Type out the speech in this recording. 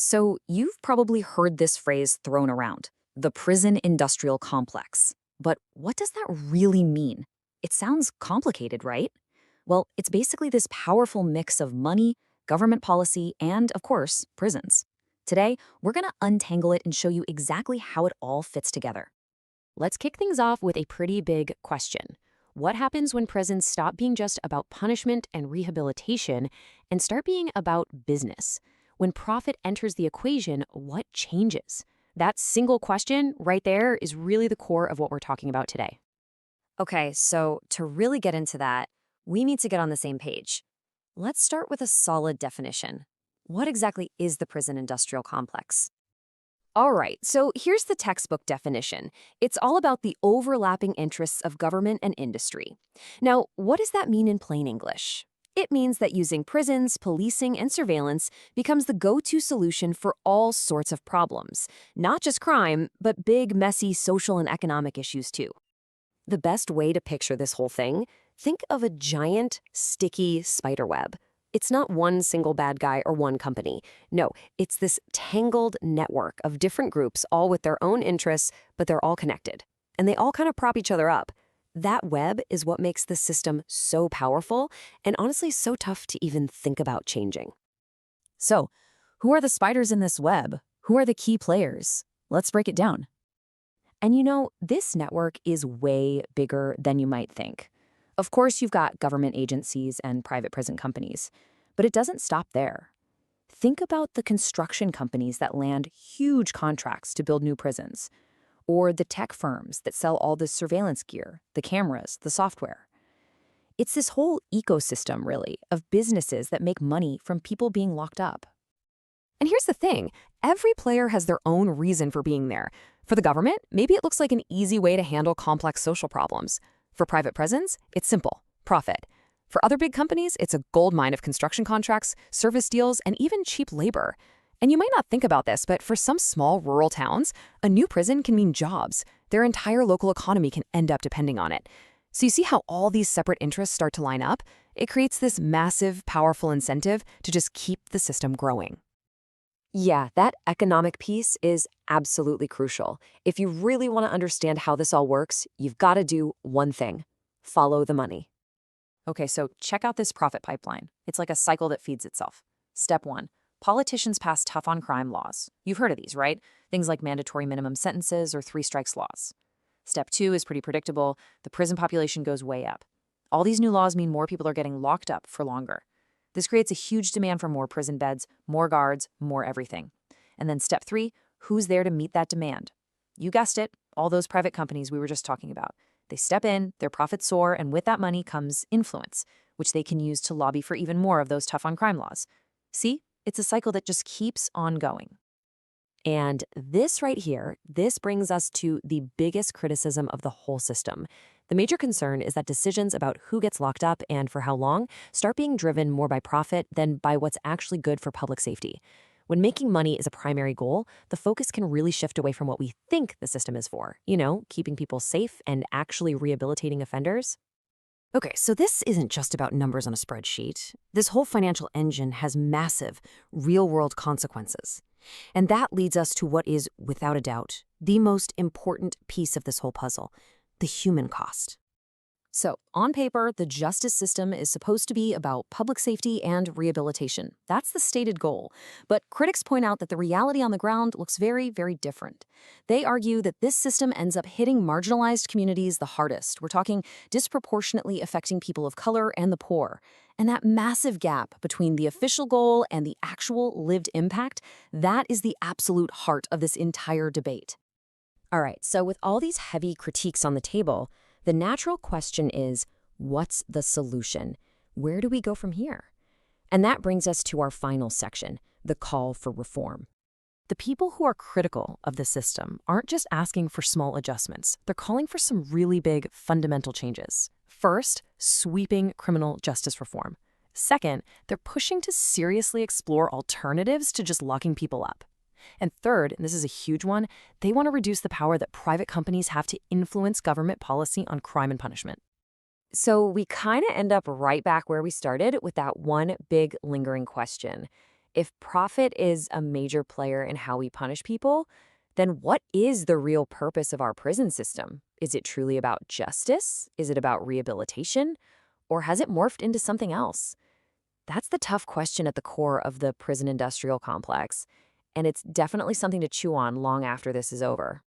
So, you've probably heard this phrase thrown around, the prison industrial complex. But what does that really mean? It sounds complicated, right? Well, it's basically this powerful mix of money, government policy, and, of course, prisons. Today, we're going to untangle it and show you exactly how it all fits together. Let's kick things off with a pretty big question. What happens when prisons stop being just about punishment and rehabilitation and start being about business? When profit enters the equation, what changes? That single question right there is really the core of what we're talking about today. Okay, so to really get into that, we need to get on the same page. Let's start with a solid definition. What exactly is the prison industrial complex? All right, so here's the textbook definition. It's all about the overlapping interests of government and industry. Now, what does that mean in plain English? It means that using prisons, policing, and surveillance becomes the go-to solution for all sorts of problems. Not just crime, but big, messy social and economic issues too. The best way to picture this whole thing, think of a giant, sticky spider web. It's not one single bad guy or one company. No, it's this tangled network of different groups, all with their own interests, but they're all connected. And they all kind of prop each other up. That web is what makes the system so powerful and honestly so tough to even think about changing. So, who are the spiders in this web? Who are the key players? Let's break it down. And this network is way bigger than you might think. Of course, you've got government agencies and private prison companies, but it doesn't stop there. Think about the construction companies that land huge contracts to build new prisons, or the tech firms that sell all the surveillance gear, the cameras, the software. It's this whole ecosystem, really, of businesses that make money from people being locked up. And here's the thing, every player has their own reason for being there. For the government, maybe it looks like an easy way to handle complex social problems. For private prisons, it's simple, profit. For other big companies, it's a goldmine of construction contracts, service deals, and even cheap labor. And you might not think about this, but for some small rural towns, a new prison can mean jobs. Their entire local economy can end up depending on it. So you see how all these separate interests start to line up? It creates this massive, powerful incentive to just keep the system growing. Yeah, that economic piece is absolutely crucial. If you really want to understand how this all works, you've got to do one thing: follow the money. Okay, so check out this profit pipeline. It's like a cycle that feeds itself. Step one, politicians pass tough on crime laws. You've heard of these, right? Things like mandatory minimum sentences or three strikes laws. Step two is pretty predictable. The prison population goes way up. All these new laws mean more people are getting locked up for longer. This creates a huge demand for more prison beds, more guards, more everything. And then step three, who's there to meet that demand? You guessed it, all those private companies we were just talking about. They step in, their profits soar, and with that money comes influence, which they can use to lobby for even more of those tough on crime laws. See, it's a cycle that just keeps on going. And this right here, this brings us to the biggest criticism of the whole system. The major concern is that decisions about who gets locked up and for how long start being driven more by profit than by what's actually good for public safety. When making money is a primary goal, the focus can really shift away from what we think the system is for, keeping people safe and actually rehabilitating offenders. Okay, so this isn't just about numbers on a spreadsheet. This whole financial engine has massive, real-world consequences. And that leads us to what is, without a doubt, the most important piece of this whole puzzle: the human cost. So, on paper, the justice system is supposed to be about public safety and rehabilitation. That's the stated goal. But critics point out that the reality on the ground looks very, very different. They argue that this system ends up hitting marginalized communities the hardest. We're talking disproportionately affecting people of color and the poor. And that massive gap between the official goal and the actual lived impact, that is the absolute heart of this entire debate. All right, so with all these heavy critiques on the table, the natural question is, what's the solution? Where do we go from here? And that brings us to our final section, the call for reform. The people who are critical of the system aren't just asking for small adjustments. They're calling for some really big, fundamental changes. First, sweeping criminal justice reform. Second, they're pushing to seriously explore alternatives to just locking people up. And third, and this is a huge one, they want to reduce the power that private companies have to influence government policy on crime and punishment. So we kind of end up right back where we started with that one big lingering question. If profit is a major player in how we punish people, then what is the real purpose of our prison system? Is it truly about justice? Is it about rehabilitation? Or has it morphed into something else? That's the tough question at the core of the prison industrial complex, and it's definitely something to chew on long after this is over.